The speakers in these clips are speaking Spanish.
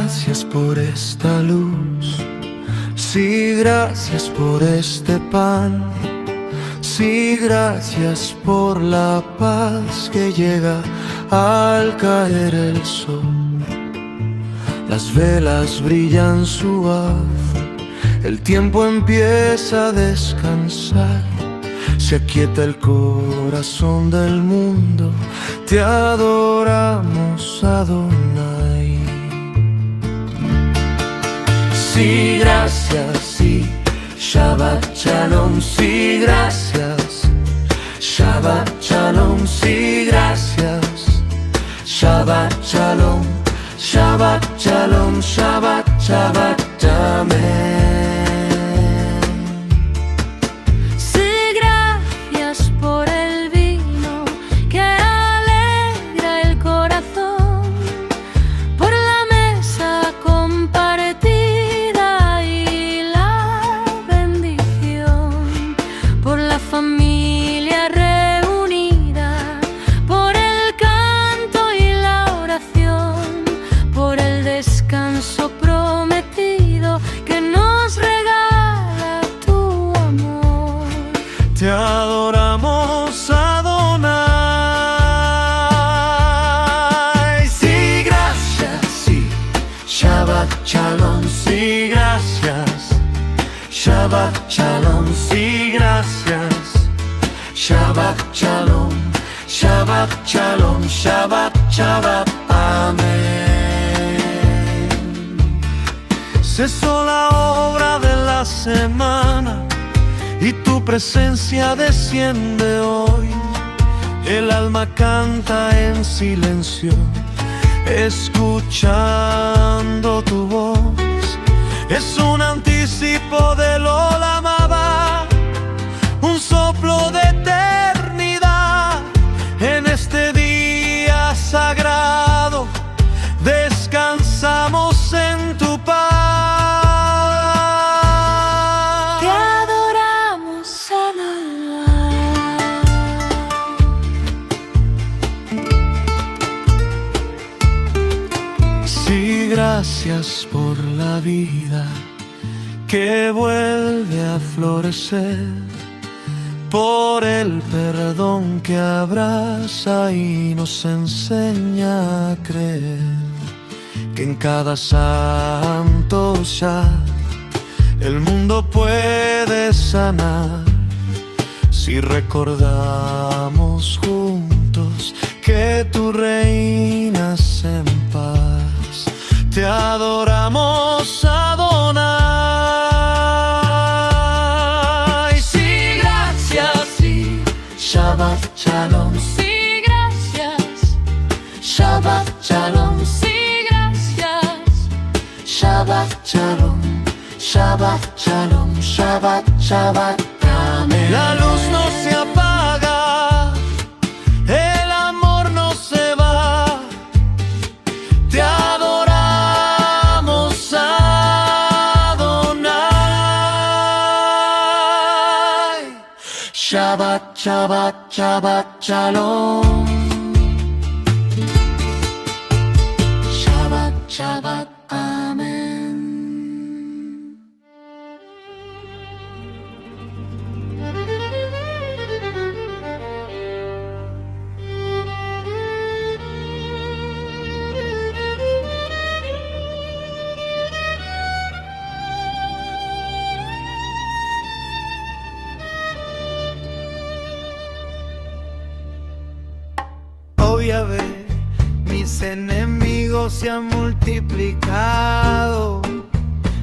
gracias por esta luz. Sí, gracias por este pan. Sí, gracias por la paz que llega al caer el sol. Las velas brillan suave, el tiempo empieza a descansar. Se aquieta el corazón del mundo, te adoramos, Adonai. Sí, gracias, sí, Shabbat Shalom, sí, gracias. Shabbat Shalom, sí, gracias. Shabbat Shalom, Shabbat Shalom, Shabbat, Shabbat, amén. Sí, gracias por el vino que alegra el corazón, por la mesa compartida y la bendición, por la familia reunida, por el canto y la oración, por el descanso prometido que nos regala tu amor. Te adoramos, Adonai. Sí, gracias, sí. Shabbat Shalom, sí, gracias. Shabbat Shalom, sí, gracias. Shabbat Shalom, Shabbat Shalom, Shabbat, Shabbat, amén. Cesó la obra de la semana y tu presencia desciende hoy. El alma canta en silencio, escuchando tu voz. Es un anticipo del Olam Abba, un soplo de eternidad. En este día sagrado descansamos en tu paz. Te adoramos, Adonai. Sí, gracias por la vida que vuelve a florecer, por el perdón que abraza y nos enseña a creer que en cada santo Shah el mundo puede sanar si recordamos juntos que tú reinas en paz. Te adoramos, Adonai. Sí, gracias, sí. Shabbat Shalom, Sí, gracias. Shabbat Shalom, Sí, gracias. Shabbat Shalom, Shabbat Shalom, Shabbat, Shabbat, amén. La luz no se apaga, el amor no se va. Te adoramos, Adonai. Shabbat, Shabbat, Shabbat, Shalom. Shabbat, Shabbat, amén. Oh, Yahvé, mis enemigos se han multiplicado.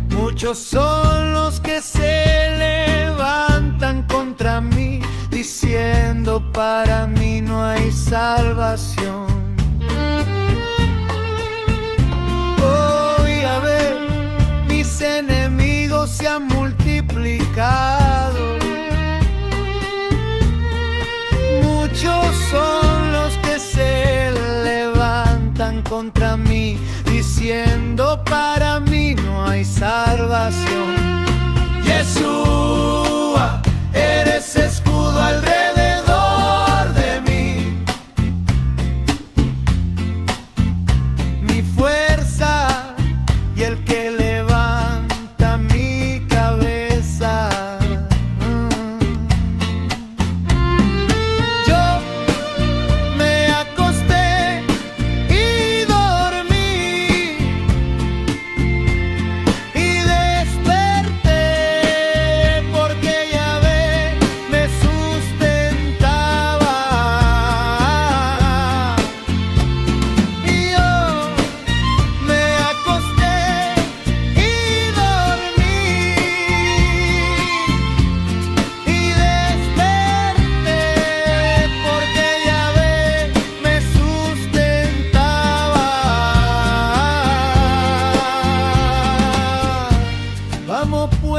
Muchos son los que se levantan contra mí, diciendo para mí no hay salvación. Oh, Yahvé, mis enemigos se han multiplicado. Muchos son los que se levantan contra mí, diciendo para mí no hay salvación. Yeshua, eres escudo alrededor de mí, mi fuerza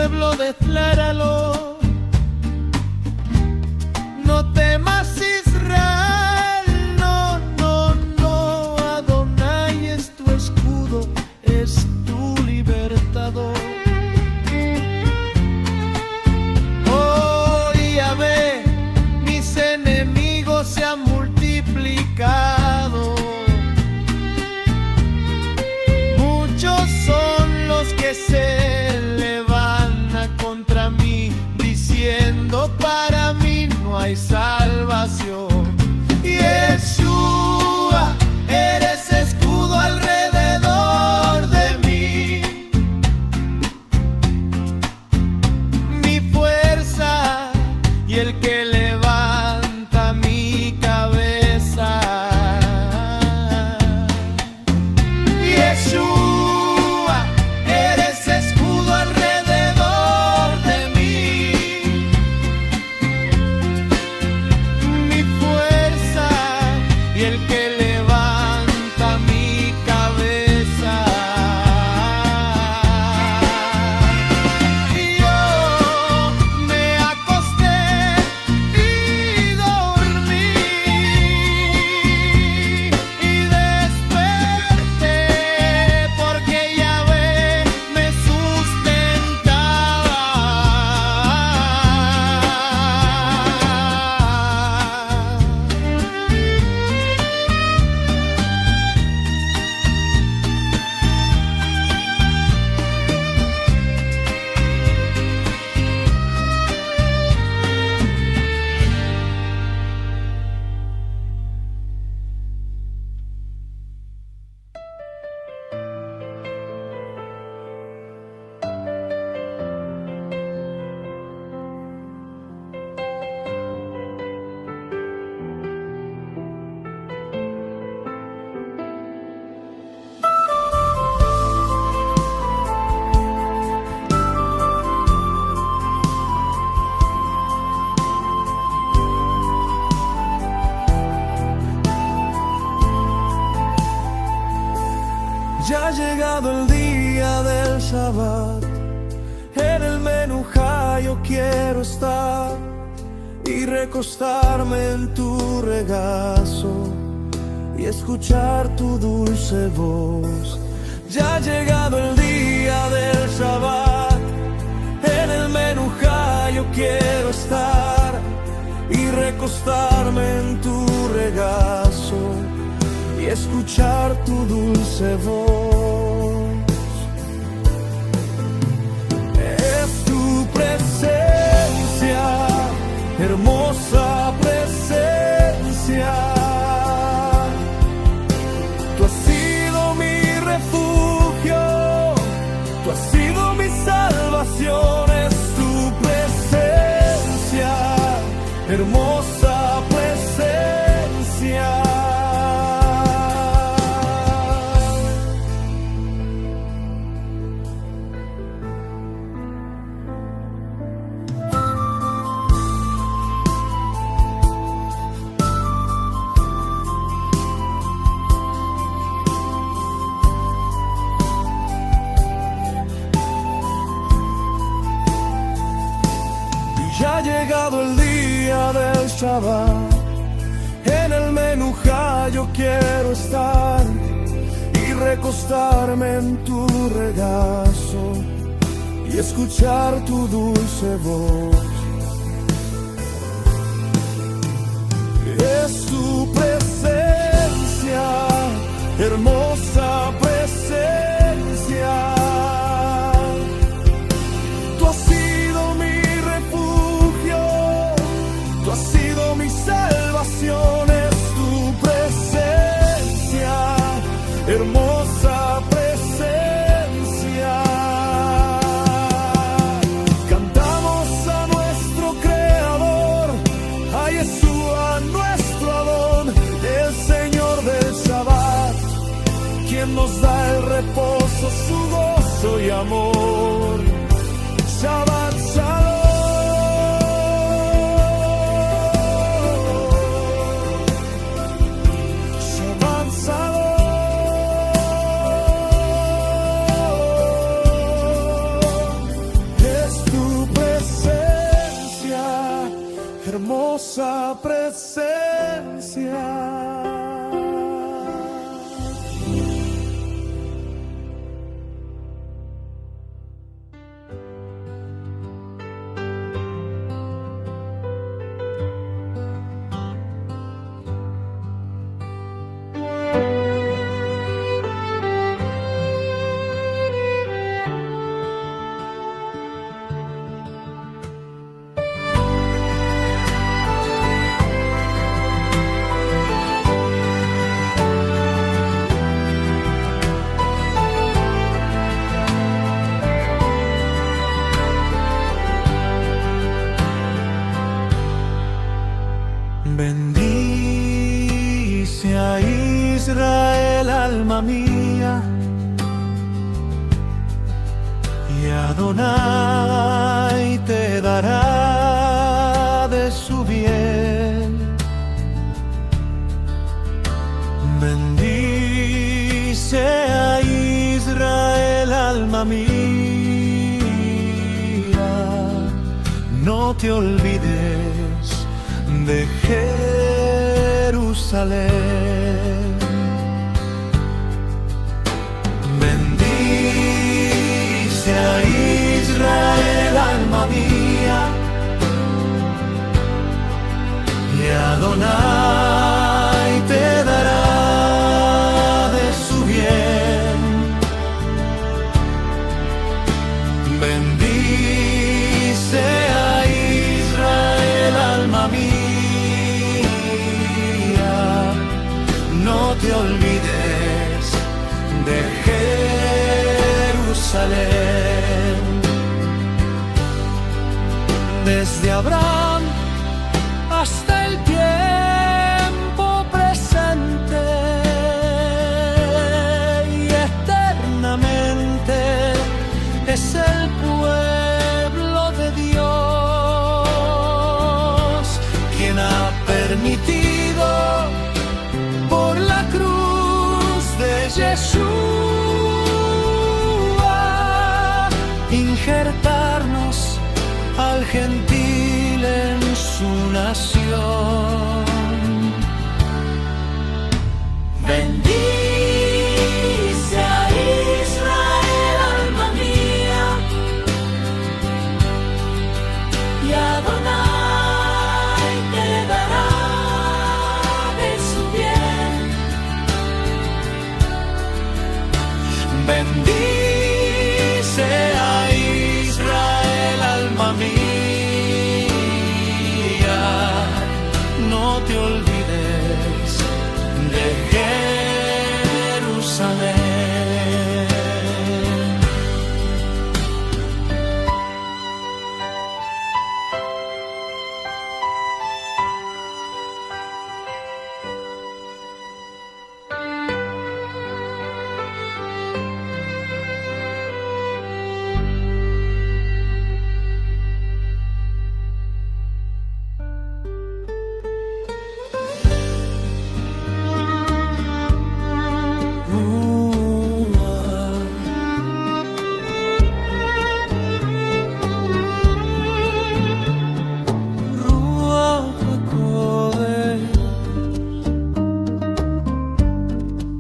pueblo, decláralo. No temas, Israel, no, no, no. Adonai es tu escudo, es tu libertador. Oh, Yahvé, mis enemigos se han multiplicado. Muchos son los que se levantan contra mí, diciendo para mí no hay salvación. Yeshua, eres escudo alrededor de mí, mi fuerza y el que levanta mi cabeza. Yeshua, eres escudo alrededor de mí, mi fuerza y el que levanta mi cabeza. Yo me acosté y dormí y desperté porque Yahvé me sustentaba. Ya ha llegado el día del Shabbat, en el Menujá yo quiero estar y recostarme en tu regazo y escuchar tu dulce voz. Ya ha llegado el día del Shabbat, en el Menujá yo quiero estar y recostarme en tu regazo y escuchar tu dulce voz. Es tu presencia, hermosa presencia. Tú has sido mi refugio, tú has sido mi salvación. Es tu presencia, hermosa presencia. Ya ha llegado el día del Shabbat, en el Menujá yo quiero estar y recostarme en tu regazo y escuchar tu dulce voz. Es tu presencia, hermosa presencia. Tú has sido mi refugio, tú has sido mi salvación. Es tu presencia, hermosa presencia. Cantamos a nuestro Creador, a Yeshua nuestro Adón, el Señor del Shabbat, quien nos da el reposo, su gozo y amor. Shabbat Shalom. Shabbat Shalom. Es y Adonai te dará de su bien. Bendice a Israel, alma mía, no te olvides de Jerusalén. Bendice a Israel, alma mía, y Adonai te dará de su bien. Bendice a Israel, alma mía, no te olvides de Jerusalén. Desde Abraham hasta el tiempo presente y eternamente es el pueblo de Dios quien ha permitido por la cruz de Yeshua injertarnos al gentil en su nación. Bendice a Israel, alma mía, y Adonai te dará de su bien. Bendice a Israel, alma mía, no te olvides de Jerusalén.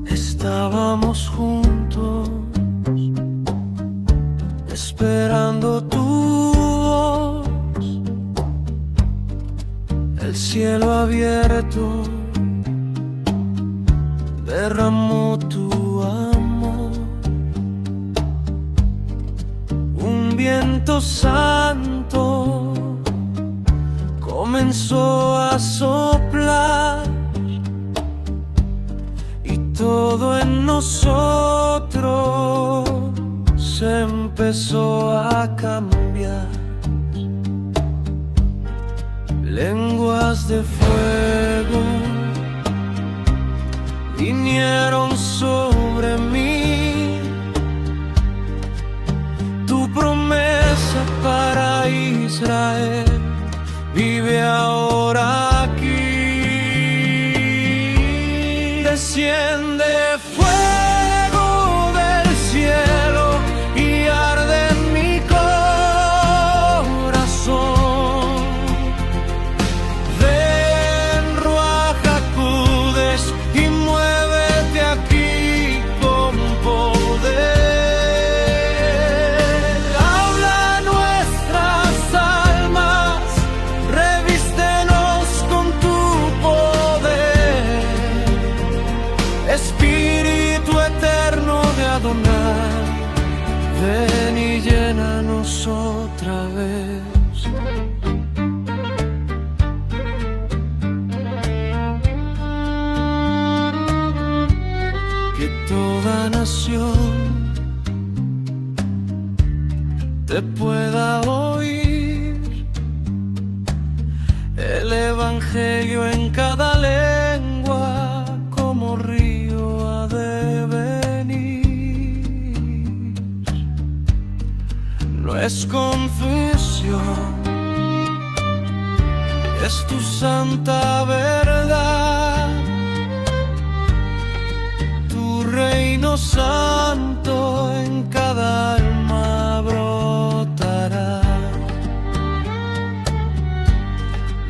Estábamos juntos, esperando tu voz, el cielo abierto derramó tu amor, un viento santo comenzó a soplar. Todo en nosotros se empezó a cambiar. Lenguas de fuego vinieron sobre mí. Tu promesa para Israel vive ahora aquí. Desciende fuego del cielo y arde en mi corazón. Ven, Ruach HaKodesh, y muévete aquí con poder. Habla nuestras almas, revístenos con tu poder. Espíritu eterno de Adonai, ven y llénanos otra vez. Que toda nación te pueda oír el evangelio en cada lengua, como río ha de venir. no es confesión, es tu santa verdad, tu reino santo en cada alma brotará.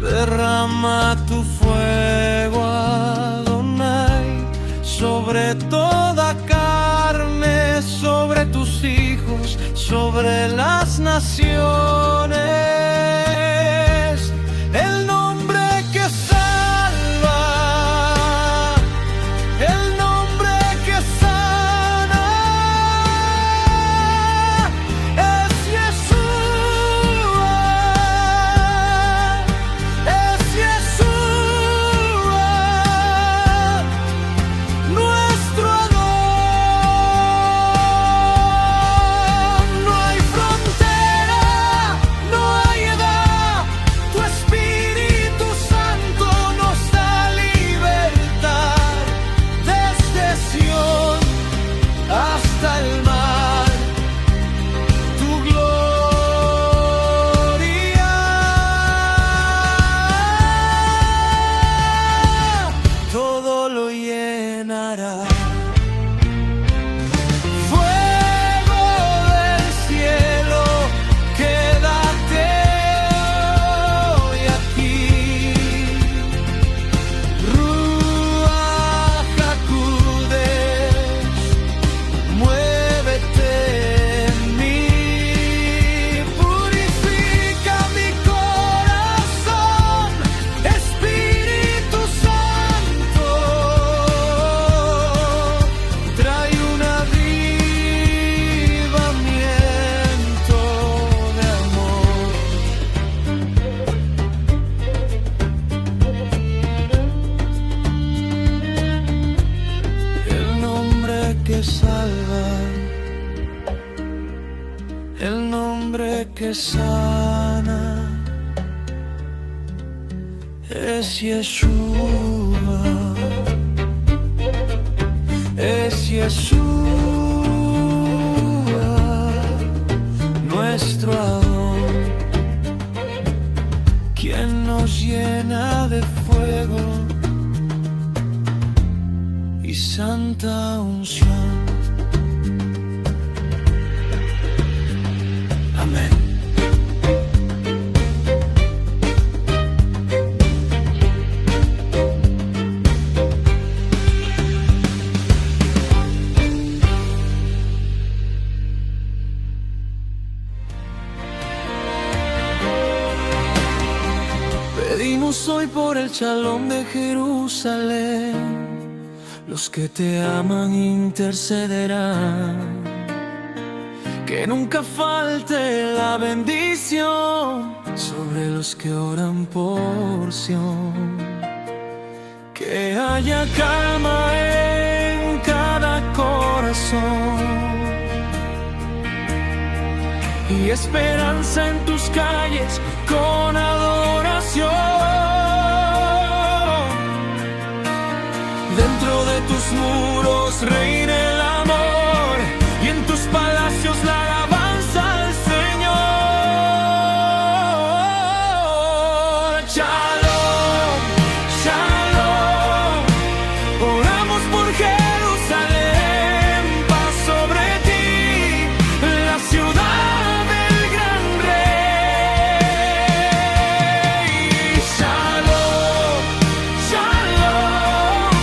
Derrama tu fuego, Adonai, sobre toda carne, sobre tus hijos, sobre las naciones. El nombre que salva, el nombre que sana, es Yeshua, es Yeshua, nuestro Adón. No hay frontera, no hay edad, tu Espíritu Santo nos da libertad. Desde Sión hasta el mar, tu gloria todo lo llenará. Fuego del cielo, quédate hoy aquí. Ruach HaKodesh, muévete en mí. Purifica mi corazón, Espíritu Santo. Trae un avivamiento de amor. El nombre que salva, el nombre que sana, es Yeshua, es Yeshua, nuestro Adón, quien nos llena de fuego y santa unción. Amén. Pedimos hoy por el Shalom de Jerusalén. Los que te aman intercederán. Que nunca falte la bendición sobre los que oran por Sión. Que haya calma en cada corazón y esperanza en tus calles con adoración. Dentro de tus muros reina el amor y en tus palacios la alabanza al Señor. Shalom, shalom, oramos por Jerusalén, paz sobre ti, la ciudad del gran rey. Shalom, shalom,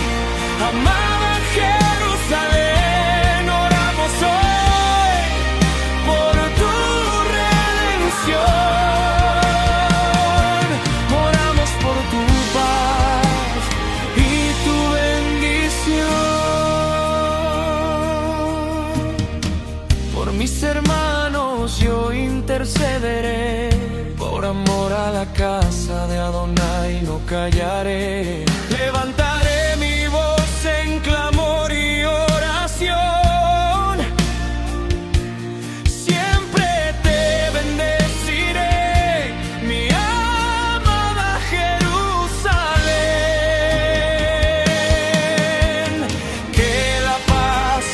amada Jerusalén, oramos hoy por tu redención. Oramos por tu paz y tu bendición. Por mis hermanos yo intercederé, por amor a la casa de Adonai no callaré. Levantaré mi voz en clamor y oración. Siempre te bendeciré, mi amada Jerusalén. Que la paz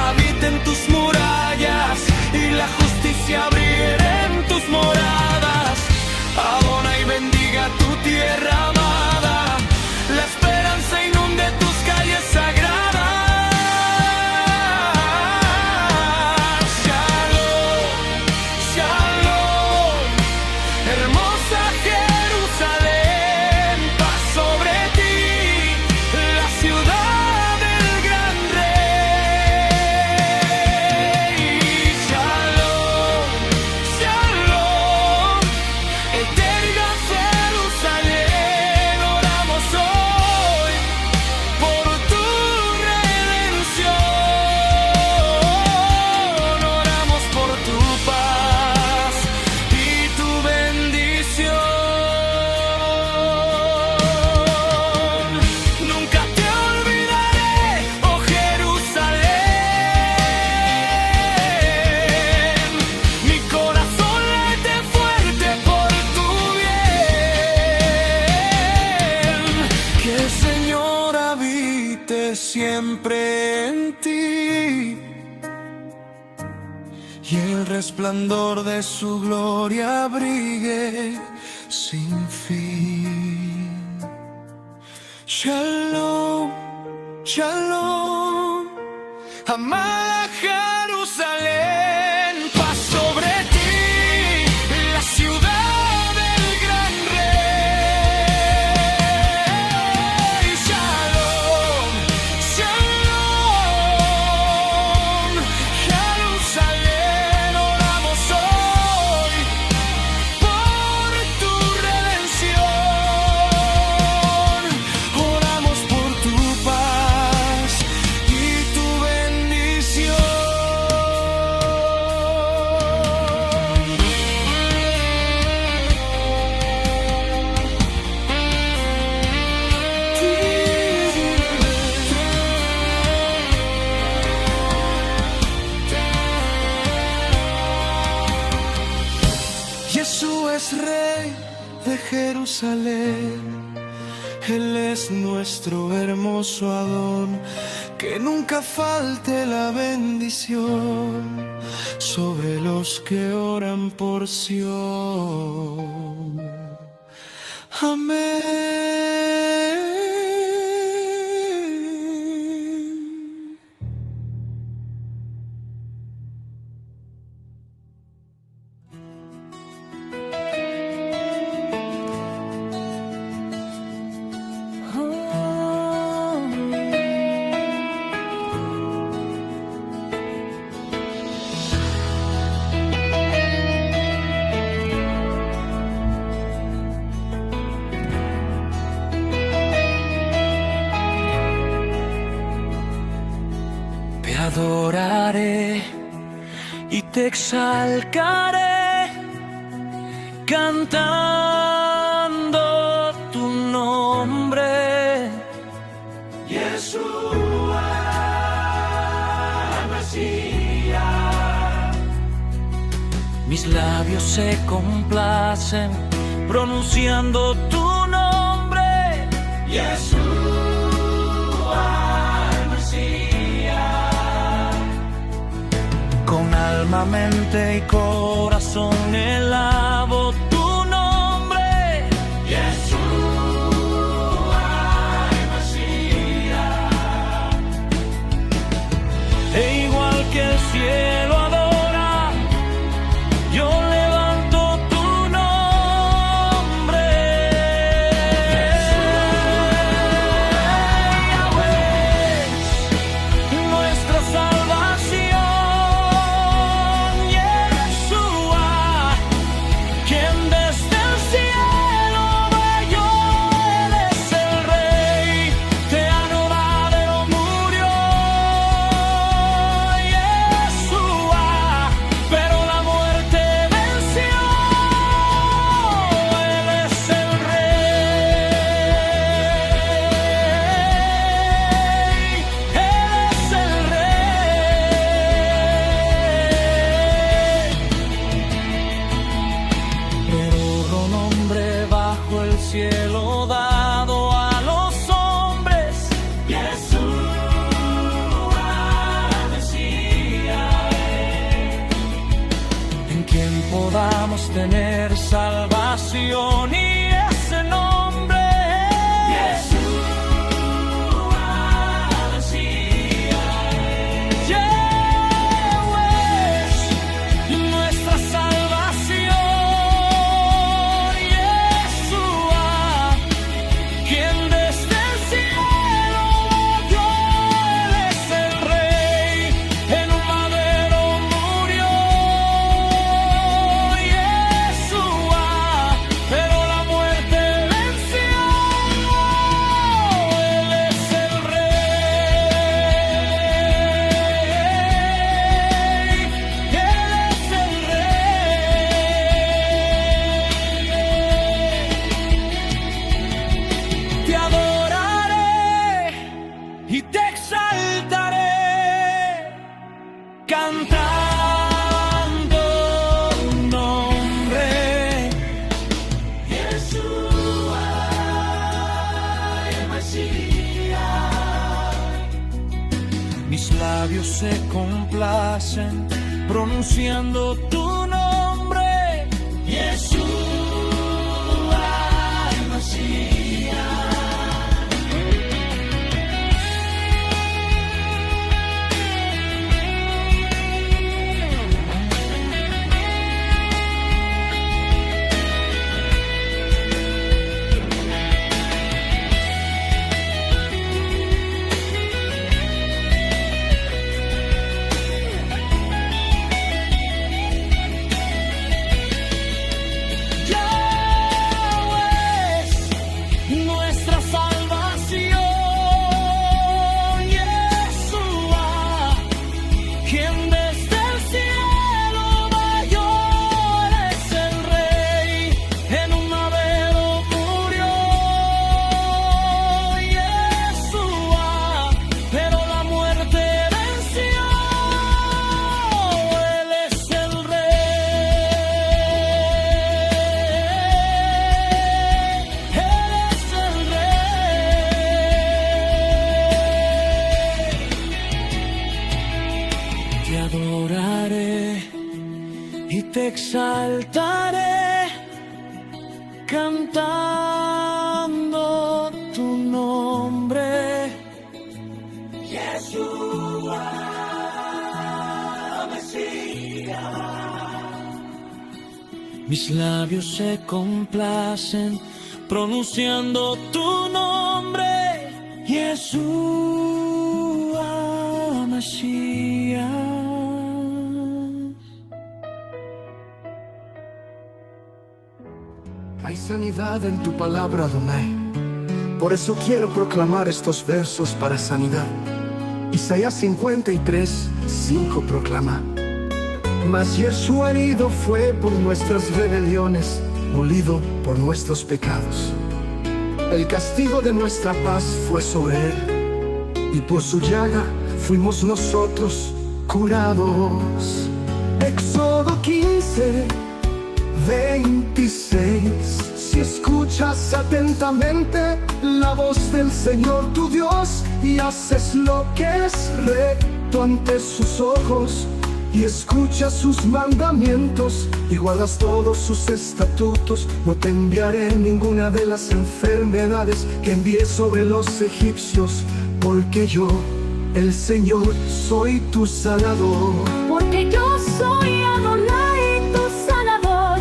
habite en tus murallas y la justicia se abriguen en tus moradas. Adona y bendiga tu tierra amada. La esperanza inunde tus calles sagradas. Shalom, shalom, hermosa Jerusalén, paz sobre ti, la ciudad del gran rey. Shalom, shalom, eterna Jerusalén, oramos hoy por tu redención, oramos por tu paz y tu bendición. Nunca te olvidaré, oh Jerusalén. Mi corazón late fuerte por tu bien. Que el Señor habite siempre en ti y el resplandor de su gloria abrigue sin fin. Shalom, shalom, amada Jerusalén, paz sobre ti, la ciudad del gran rey. Shalom, shalom, Jerusalén, oramos hoy por tu redención, oramos por tu paz y tu bendición. Jesús es Rey de Jerusalén, Él es nuestro hermoso Adón, que nunca falte la bendición sobre los que oran por Sión. Amén. Te adoraré y te exaltaré, cantando tu nombre. Yeshua, Mashiach. Mis labios se complacen pronunciando tu nombre. Yeshua, Mashiach. Con alma, mente y corazón elabo tu nombre. Yeshua, Mashiach. E igual que el cielo adora, yo levanto tu nombre. Yahweh, nuestra salvación. Yeshua, quien podamos tener salvación, y ese nombre es Yeshua Mashiach. Yahweh es nuestra salvación, Yeshua, quien desde el cielo dio, Él es el Rey, en un madero murió, Yeshua, pero la muerte venció, Él es el Rey, Él es el Rey. Te adoraré y te exaltaré, cantando tu nombre, Yeshua Mashiach. Mis labios se complacen pronunciando tu nombre, Yeshua Mashiach. Yahweh es nuestra salvación, Yeshua, quien desde el cielo bajó, Él es el Rey, en un madero murió, Yeshua, pero la muerte venció, Él es el Rey, Él es el Rey. Te adoraré y te exaltaré, cantando tu nombre, Yeshua Mashiach. Mis labios se complacen pronunciando tu nombre, Yeshua Mashiach. Hay sanidad en tu palabra, Adonai. Por eso quiero proclamar estos versos para sanidad. Isaías 53:5 proclama: Mas Yeshua herido fue por nuestras rebeliones, molido por nuestros pecados. El castigo de nuestra paz fue sobre él, y por su llaga fuimos nosotros curados. Éxodo 15:26. Si escuchas atentamente la voz del Señor tu Dios, y haces lo que es recto ante sus ojos, y escuchas sus mandamientos, y guardas todos sus estatutos, no te enviaré ninguna de las enfermedades que envié sobre los egipcios, porque yo, el Señor, soy tu sanador. Porque yo soy Adonai, tu sanador.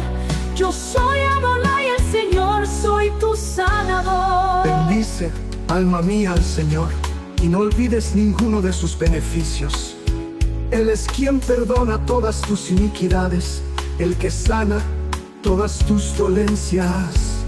Yo soy Adonai, el Señor, soy tu sanador. Bendice, alma mía, al Señor, y no olvides ninguno de sus beneficios. Él es quien perdona todas tus iniquidades, el que sana todas tus dolencias.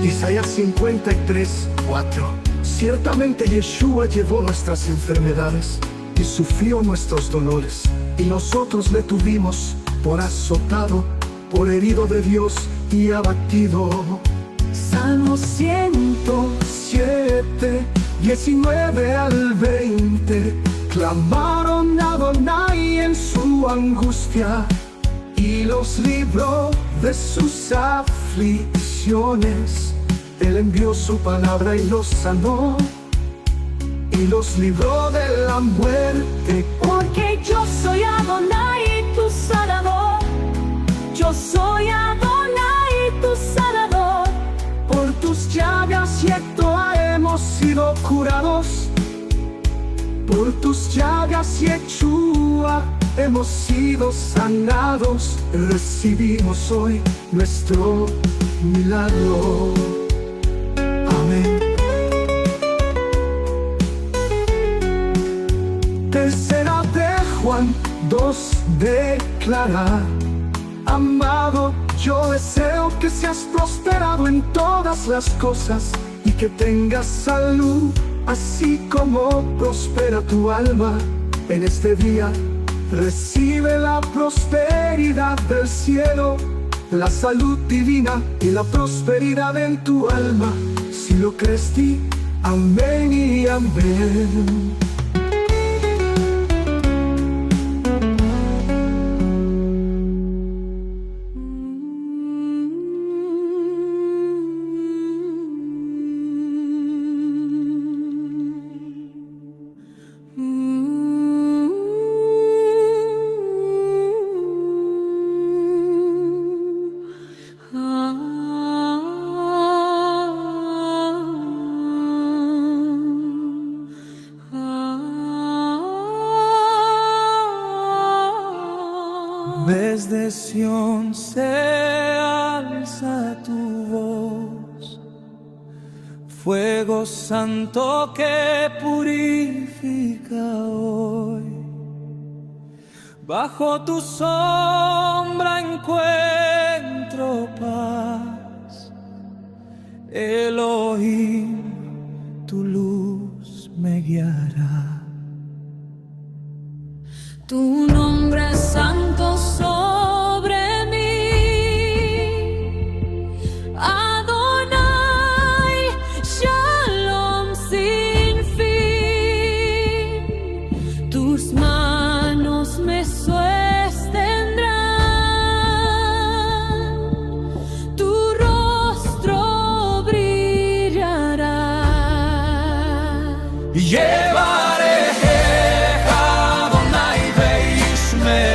Isaías 53:4. Ciertamente Yeshua llevó nuestras enfermedades y sufrió nuestros dolores, y nosotros le tuvimos por azotado, por herido de Dios y abatido. Salmo 107:19-20. Clamaron a Adonai en su angustia, y los libró de sus aflicciones. Él envió su palabra y los sanó, y los libró de la muerte. Porque yo soy Adonai, hemos sido curados. Por tus llagas, Yeshua, hemos sido sanados. Recibimos hoy nuestro milagro. Amén. Tercera de Juan 2 declara: amado, yo deseo que seas prosperado en todas las cosas y que tengas salud, así como prospera tu alma. En este día recibe la prosperidad del cielo, la salud divina y la prosperidad en tu alma. Si lo crees, di amén y amén. Desde Sión se alza tu voz, fuego santo que purifica hoy. Bajo tu sombra encuentro paz, Elohim, tu luz me guiará. Tu nombre es santo sobre mí, Adonai, Shalom sin fin. Tus manos me sostendrán, tu rostro brillará. Llevaré Adonai veishmer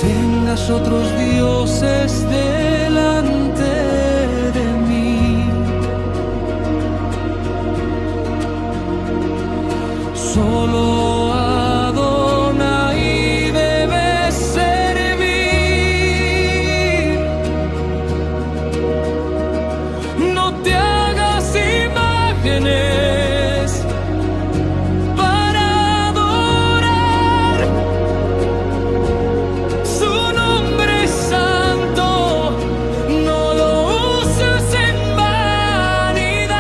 tengas otros dioses delante de mí. Solo Adonai debes servir. No te hagas imágenes para adorar. Su nombre es santo, no lo uses en vanidad.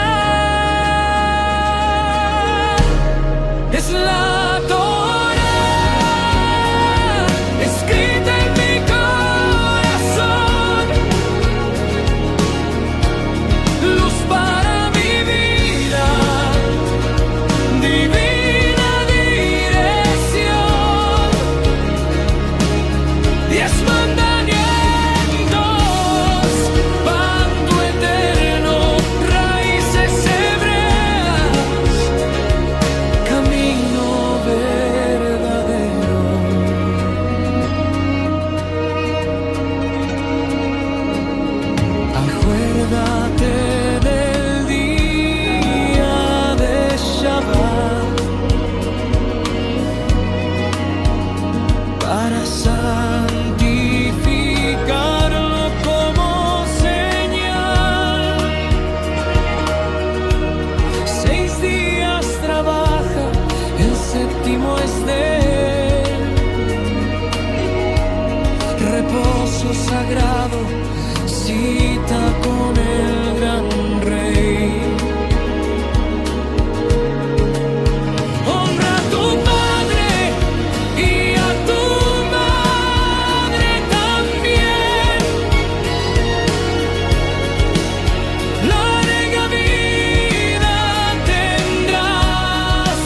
Es la Torah escrita en mi corazón, luz para mi vida, divina dirección. 10 mandamientos, pacto eterno, raíces hebreas, camino verdadero. Acuérdate del día de Shabbat para santificarlo como señal. 6 días trabaja, el séptimo es de él. Reposo sagrado, cita con el gran rey. Honra a tu padre y a tu madre también. Larga vida tendrás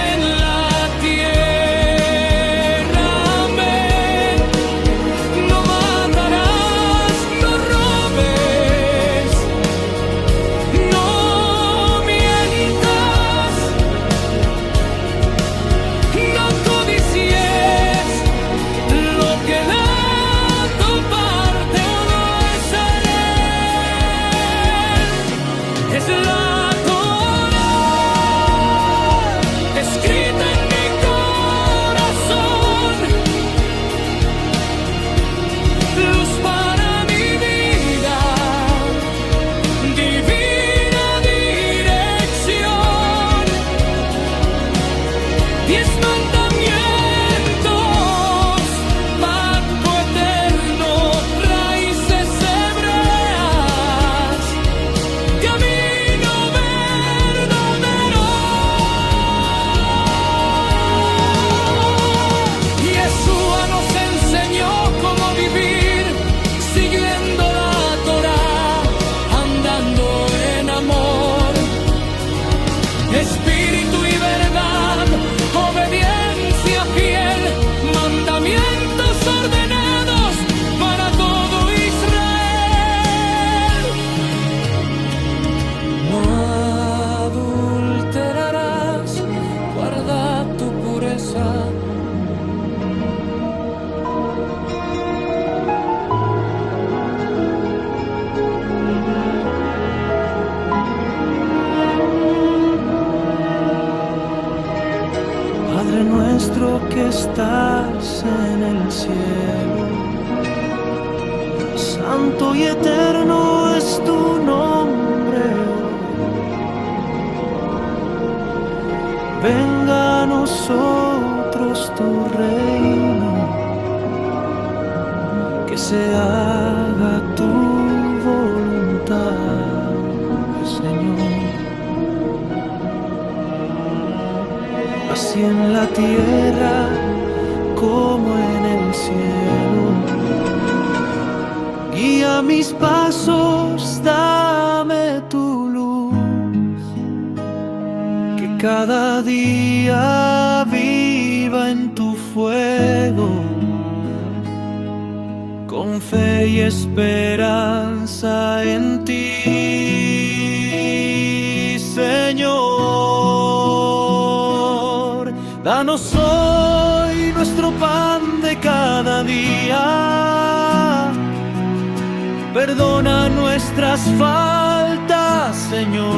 en la tierra. Amén. No matarás, no robes, no mientas, no codicies lo que da tu parte o no es él. Es la Torah escrita en mi corazón, luz para mi vida, divina dirección. 10 mandamientos, pacto eterno, raíces hebreas, camino verdadero. Yeshua nos enseñó cómo vivir, siguiendo la Torah, andando en amor, espíritu y verdad, obediencia fiel, mandamientos ordenados para todo Israel. No adulterarás, guarda tu pureza. Padre nuestro que estás en el cielo, santo y eterno es tu nombre. Venga a nosotros tu reino, que se haga tu voluntad, Señor. Así en la tierra como en el cielo. Guía mis pasos, dame tu luz, que cada día viva en tu fuego, con fe y esperanza en ti, Señor. Danos hoy nuestro pan de cada día, Perdona nuestras faltas, Señor,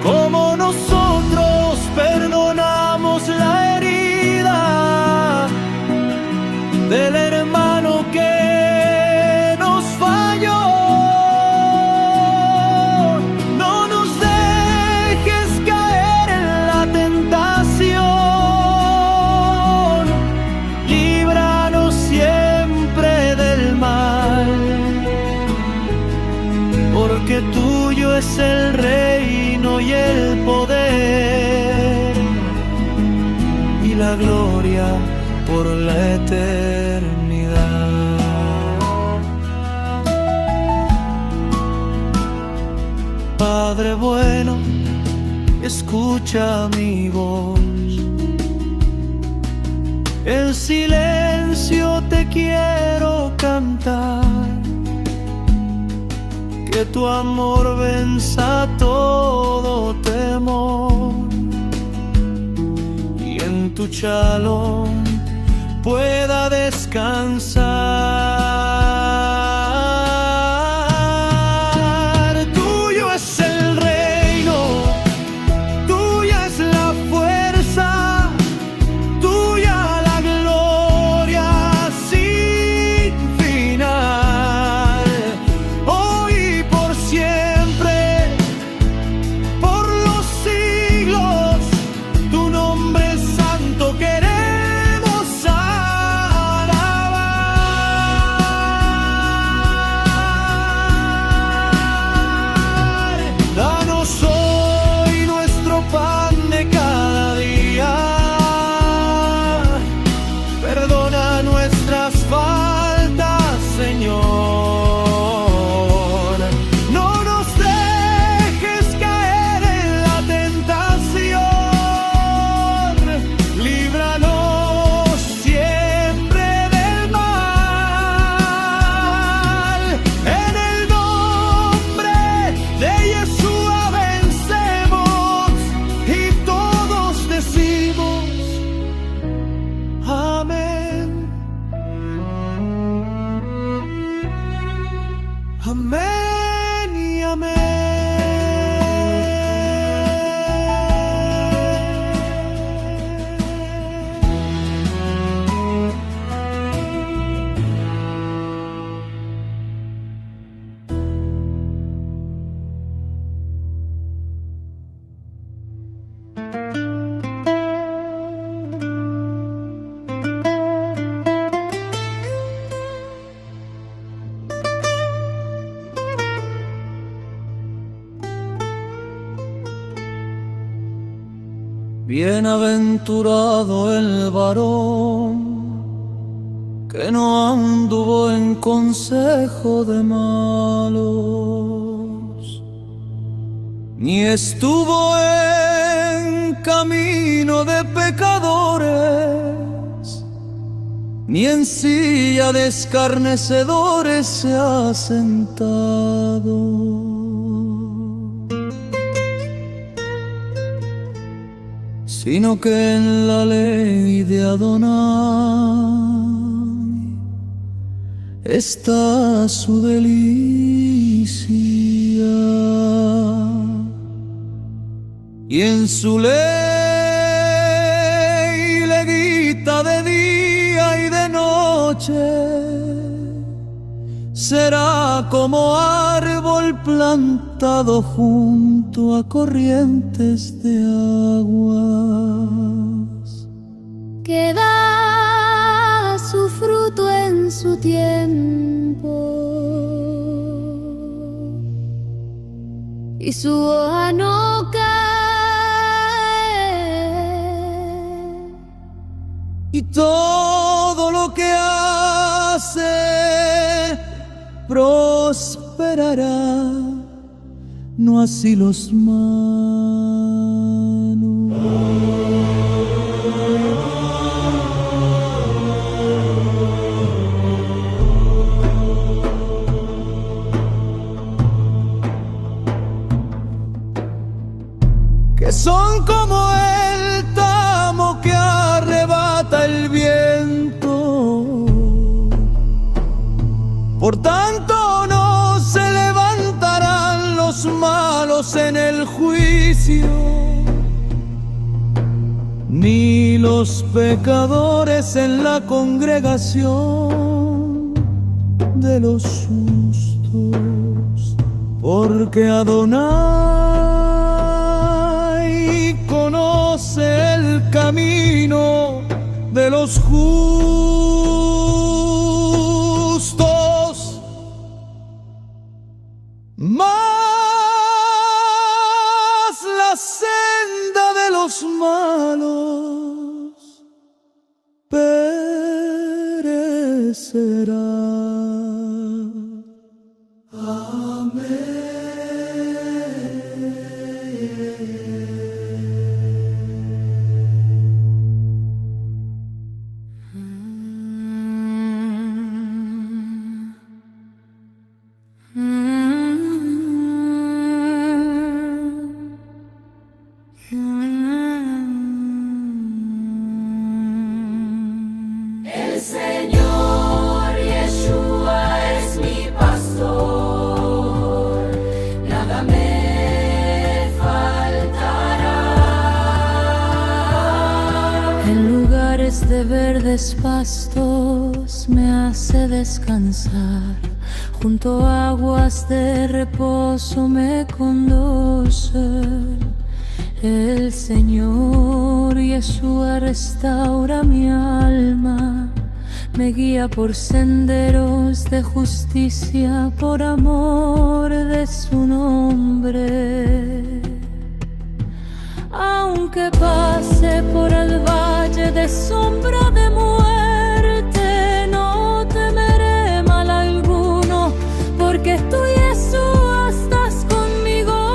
como nosotros perdonamos la herida del hermano que nos falló. No nos dejes caer en la tentación, líbranos siempre del mal, porque tuyo es el reino y el poder y la gloria por la eternidad. Padre bueno, escucha mi voz. En silencio te quiero cantar, que tu amor venza todo temor, y en tu shalom pueda descansar. Tuyo es el reino, tuya es la fuerza, tuya la gloria sin final, hoy y por siempre, por los siglos, tu nombre santo queremos alabar. Danos hoy nuestro pan de cada día, perdona nuestras faltas, Señor. No nos dejes caer en la tentación, líbranos siempre del mal. En el nombre de Yeshua vencemos y todos decimos amén. Amén y amén. Bienaventurado el varón que no anduvo en consejo de malos, ni estuvo en camino de pecadores, ni en silla de escarnecedores se ha sentado, sino que en la ley de Adonai está su delicia, y en su ley leguita de día y de noche. Será como árbol plantado junto a corrientes de aguas, que da su fruto en su tiempo, y su hoja no cae, y todo lo que hace prosperará, no así los malos. Que son como el tamo que arrebata el viento, por juicio, ni los pecadores en la congregación de los justos, porque Adonai conoce el camino de los justos, mas la senda de los malos perecerá. El Señor Yeshua es mi pastor, nada me faltará. En lugares de verdes pastos me hace descansar, junto a aguas de reposo me conduce. El Señor Yeshua restaura mi alma, me guía por senderos de justicia por amor de su nombre. Aunque pase por el valle de sombra de muerte, no temeré mal alguno, porque tú, Yeshua, estás conmigo.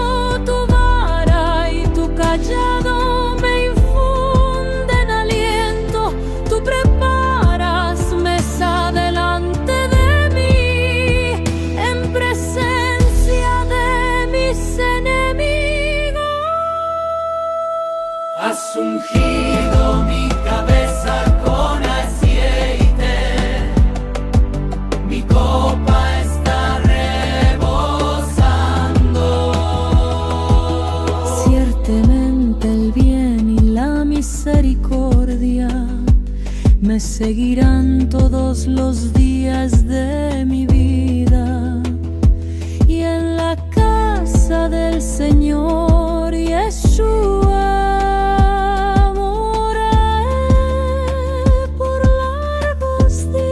Tu vara y tu callado me infunden aliento. Tú preparas mesa delante de mí, en presencia de mis enemigos. Has ungido mi cabeza con aceite, mi copa está rebosando. Ciertamente el bien y la misericordia me seguirán todos los días de mi vida, y en la casa del Señor Yeshua moraré por largos días.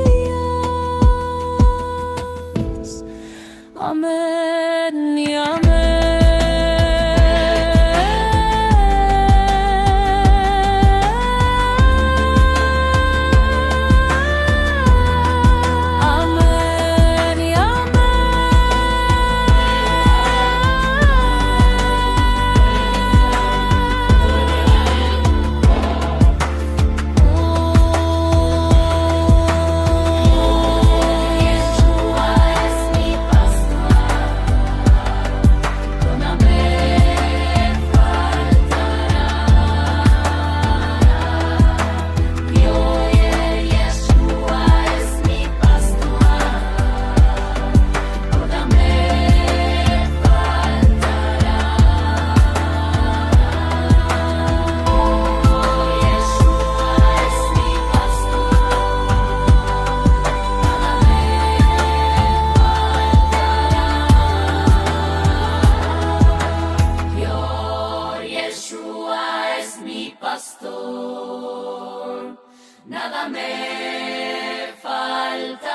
Amén y amén. Amén y Yeshua es mi pastor, nada me faltará. Yeshua es mi pastor, nada me faltará. Yeshua es mi pastor, nada me faltará.